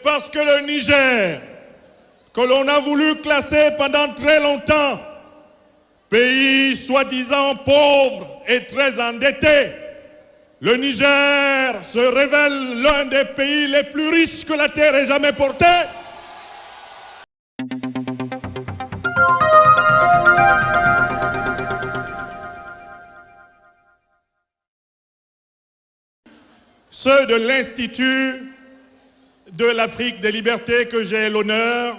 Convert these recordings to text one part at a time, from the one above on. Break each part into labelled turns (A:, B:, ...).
A: parce que le Niger, que l'on a voulu classer pendant très longtemps, pays soi-disant pauvre et très endetté, le Niger se révèle l'un des pays les plus riches que la terre ait jamais porté. Ceux de l'Institut de l'Afrique des libertés que j'ai l'honneur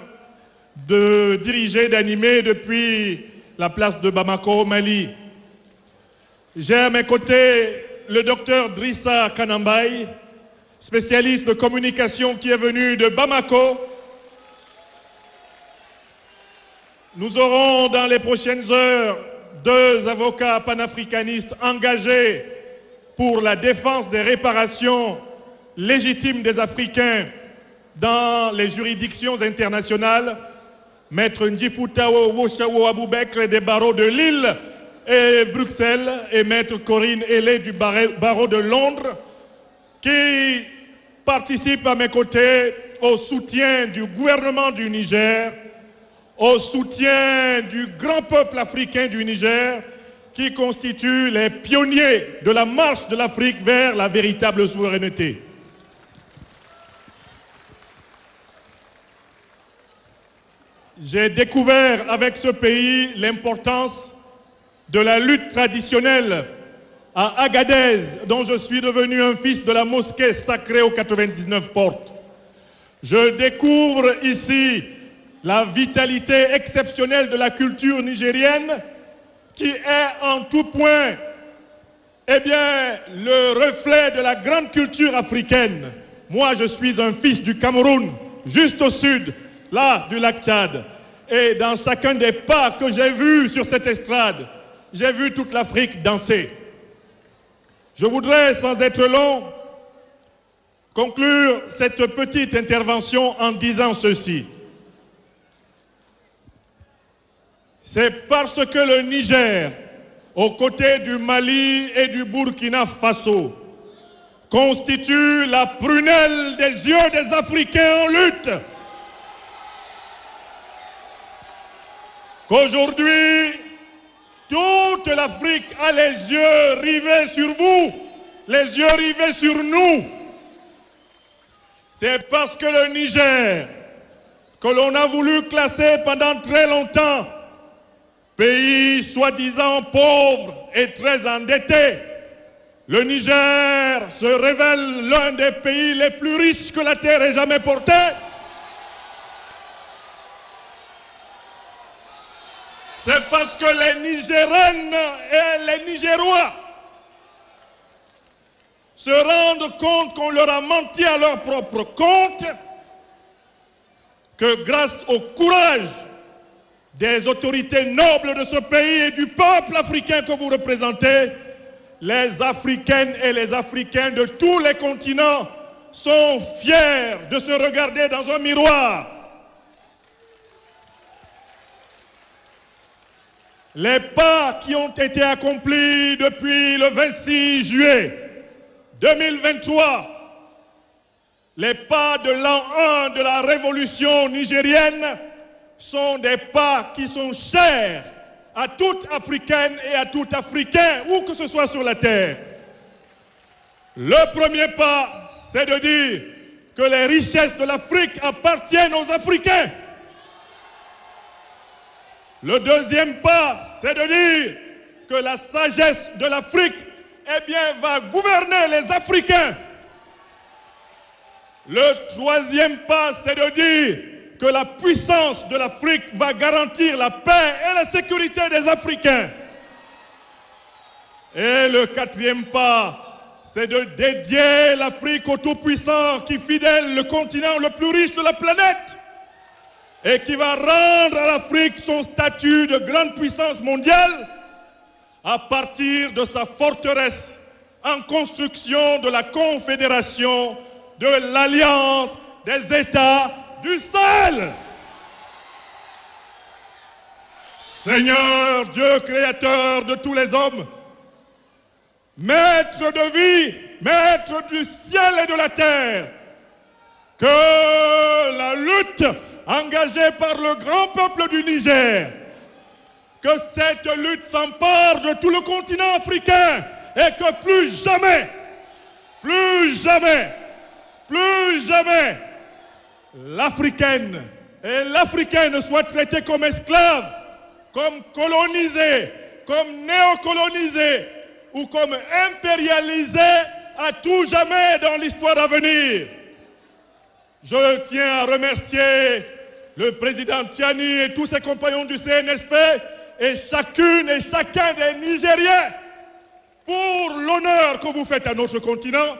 A: de diriger, d'animer depuis la place de Bamako au Mali. J'ai à mes côtés le docteur Drissa Kanambaye, spécialiste de communication qui est venu de Bamako. Nous aurons dans les prochaines heures 2 avocats panafricanistes engagés pour la défense des réparations légitimes des Africains dans les juridictions internationales, Maître Ndjifutao Woshawo Aboubekre des barreaux de Lille et Bruxelles et Maître Corinne Hellé du barreau de Londres, qui participent à mes côtés au soutien du gouvernement du Niger, au soutien du grand peuple africain du Niger, qui constituent les pionniers de la marche de l'Afrique vers la véritable souveraineté. J'ai découvert avec ce pays l'importance de la lutte traditionnelle à Agadez, dont je suis devenu un fils de la mosquée sacrée aux 99 portes. Je découvre ici la vitalité exceptionnelle de la culture nigérienne, qui est en tout point le reflet de la grande culture africaine. Moi, je suis un fils du Cameroun, juste au sud, là, du lac Tchad. Et dans chacun des pas que j'ai vus sur cette estrade, j'ai vu toute l'Afrique danser. Je voudrais, sans être long, conclure cette petite intervention en disant ceci. C'est parce que le Niger, aux côtés du Mali et du Burkina Faso, constitue la prunelle des yeux des Africains en lutte, qu'aujourd'hui, toute l'Afrique a les yeux rivés sur vous, les yeux rivés sur nous. C'est parce que le Niger, que l'on a voulu classer pendant très longtemps, pays soi-disant pauvre et très endetté, le Niger se révèle l'un des pays les plus riches que la terre ait jamais porté. C'est parce que les Nigériennes et les Nigérois se rendent compte qu'on leur a menti à leur propre compte, que grâce au courage des autorités nobles de ce pays et du peuple africain que vous représentez, les Africaines et les Africains de tous les continents sont fiers de se regarder dans un miroir. Les pas qui ont été accomplis depuis le 26 juillet 2023, les pas de l'an 1 de la révolution nigérienne, sont des pas qui sont chers à toute Africaine et à tout Africain, où que ce soit sur la terre. Le premier pas, c'est de dire que les richesses de l'Afrique appartiennent aux Africains. Le deuxième pas, c'est de dire que la sagesse de l'Afrique, va gouverner les Africains. Le troisième pas, c'est de dire que la puissance de l'Afrique va garantir la paix et la sécurité des Africains. Et le quatrième pas, c'est de dédier l'Afrique au Tout-Puissant qui fidèle le continent le plus riche de la planète et qui va rendre à l'Afrique son statut de grande puissance mondiale à partir de sa forteresse en construction de la confédération de l'Alliance des États du Sahel. Seigneur Dieu créateur de tous les hommes, maître de vie, maître du ciel et de la terre, que lutte engagée par le grand peuple du Niger. Que cette lutte s'empare de tout le continent africain et que plus jamais, l'Africaine et l'Africain ne soient traités comme esclaves, comme colonisés, comme néocolonisés ou comme impérialisés à tout jamais dans l'histoire à venir. Je tiens à remercier le président Tiani et tous ses compagnons du CNSP et chacune et chacun des Nigériens pour l'honneur que vous faites à notre continent.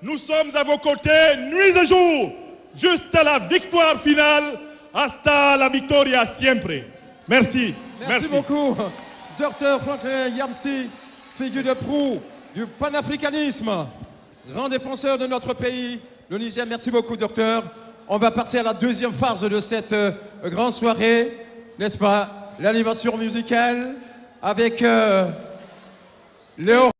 A: Nous sommes à vos côtés nuit et jour, jusqu'à la victoire finale. Hasta la victoria siempre. Merci.
B: Merci beaucoup, Dr Franklin Yamsi, figure de proue du panafricanisme, grand défenseur de notre pays, le Niger. Merci beaucoup, docteur. On va passer à la deuxième phase de cette grande soirée, n'est-ce pas? L'animation musicale avec Léo.